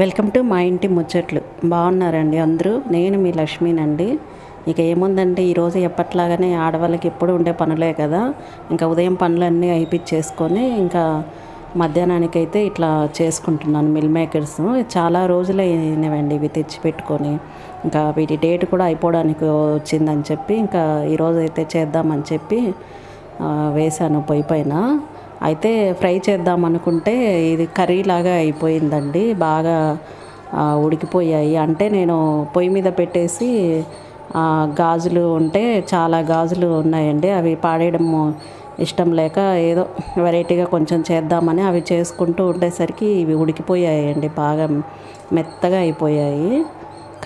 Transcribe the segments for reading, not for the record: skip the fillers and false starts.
Welcome to మా ఇంటి ముచ్చట్లు. బాగున్నారండి అందరూ? నేను మీ లక్ష్మీనండి. ఇక ఏముందంటే ఈరోజు ఎప్పట్లాగానే ఆడవాళ్ళకి ఎప్పుడు ఉండే పనులే కదా. ఇంకా ఉదయం పనులన్నీ అయిపించేసుకొని ఇంకా మధ్యాహ్నానికైతే ఇట్లా చేసుకుంటున్నాను మిల్ మేకర్స్. చాలా రోజులైనవండి ఇవి తెచ్చిపెట్టుకొని. ఇంకా వీటి డేట్ కూడా అయిపోవడానికి వచ్చిందని చెప్పి ఇంకా ఈరోజు అయితే చేద్దామని చెప్పి వేశాను పొయ్యి పైన. అయితే ఫ్రై చేద్దాం అనుకుంటే ఇది కర్రీ లాగా అయిపోయిందండి. బాగా ఉడికిపోయాయి. అంటే నేను పొయ్యి మీద పెట్టేసి గాజులు ఉంటే చాలా గాజులు ఉన్నాయండి. అవి పాడేయడం ఇష్టం లేక ఏదో వెరైటీగా కొంచెం చేద్దామని అవి చేసుకుంటూ ఉండేసరికి ఇవి ఉడికిపోయాయండి. బాగా మెత్తగా అయిపోయాయి.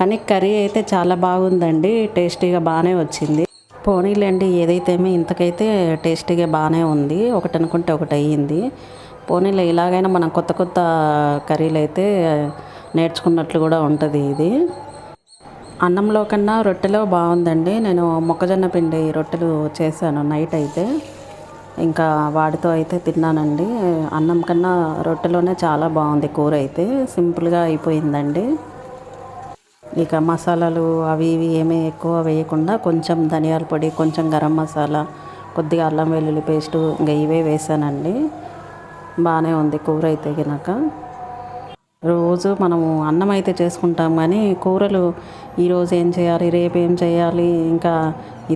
కానీ కర్రీ అయితే చాలా బాగుందండి. టేస్టీగా బాగానే వచ్చింది. పోనీలేండి, ఏదైతేమి ఇంతకైతే టేస్టీగా బాగానే ఉంది. ఒకటి అనుకుంటే ఒకటి అయ్యింది. పోనీలే, ఇలాగైనా మనం కొత్త కొత్త కర్రీలు అయితే నేర్చుకున్నట్లు కూడా ఉంటుంది. ఇది అన్నంలో కన్నా రొట్టెలో బాగుందండి. నేను మొక్కజొన్న పిండి రొట్టెలు చేశాను నైట్ అయితే. ఇంకా వాటితో అయితే తిన్నానండి. అన్నం కన్నా రొట్టెలోనే చాలా బాగుంది. కూర అయితే సింపుల్గా అయిపోయిందండి. ఇక మసాలాలు అవి ఇవి ఏమీ ఎక్కువ వేయకుండా కొంచెం ధనియాల పొడి, కొంచెం గరం మసాలా, కొద్దిగా అల్లం వెల్లుల్లి పేస్టు ఇంకా ఇవే వేసానండి. బాగానే ఉంది కూర అయితే కనుక. రోజు మనము అన్నం అయితే చేసుకుంటాం కానీ కూరలు ఈరోజు ఏం చేయాలి, రేపు ఏం చేయాలి, ఇంకా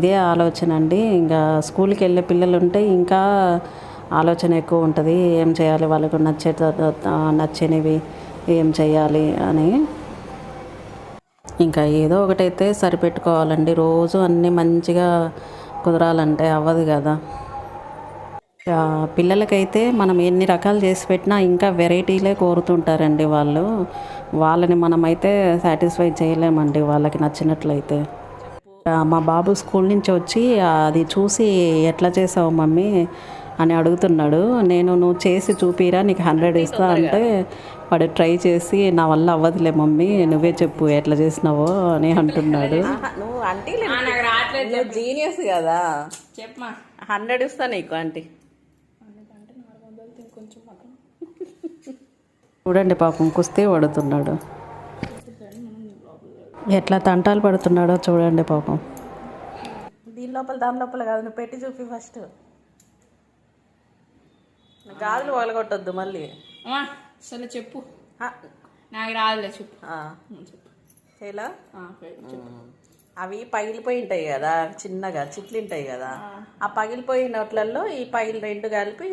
ఇదే ఆలోచన అండి. ఇంకా స్కూల్కి వెళ్ళే పిల్లలు ఉంటే ఇంకా ఆలోచన ఎక్కువ ఉంటుంది. ఏం చేయాలి, వాళ్ళకు నచ్చనివి ఏం చేయాలి అని. ఇంకా ఏదో ఒకటైతే సరిపెట్టుకోవాలండి. రోజు అన్నీ మంచిగా కుదరాలంటే అవ్వదు కదా. పిల్లలకైతే మనం ఎన్ని రకాలు చేసి పెట్టినా ఇంకా వెరైటీలే కోరుతుంటారండి వాళ్ళు. వాళ్ళని మనమైతే సాటిస్ఫై చేయలేమండి వాళ్ళకి నచ్చినట్లయితే. మా బాబు స్కూల్ నుంచి వచ్చి అది చూసి ఎట్లా చేసావు మమ్మీ అని అడుగుతున్నాడు. నువ్వు చేసి చూపిరా, నీకు 100 ఇస్తా అంటే వాడు ట్రై చేసి నా వల్ల అవ్వదులే మమ్మీ, నువ్వే చెప్పు ఎట్లా చేసినావో అని అంటున్నాడు. నువ్వు ఆంటీ జీనియస్ కదా, చెప్పమా 100 ఇస్తా నీకు ఆంటీ. చూడండి పాపం కుస్తీ పడుతున్నాడు. ఎట్లా తంటాలు పడుతున్నాడో చూడండి పాపం. దీని లోపల దాని లోపల కాదు, నువ్వు పెట్టి చూపి ఫస్ట్. గాజులు వలగొట్టద్దు మళ్ళీ. సరే చెప్పు. నాకు రాదులే చెప్పు. ఇలా అవి పగిలిపోయి ఉంటాయి కదా, చిన్నగా చిట్లు ఉంటాయి కదా. ఆ పగిలిపోయినట్లలో ఈ పగిలి రెండు కలిపి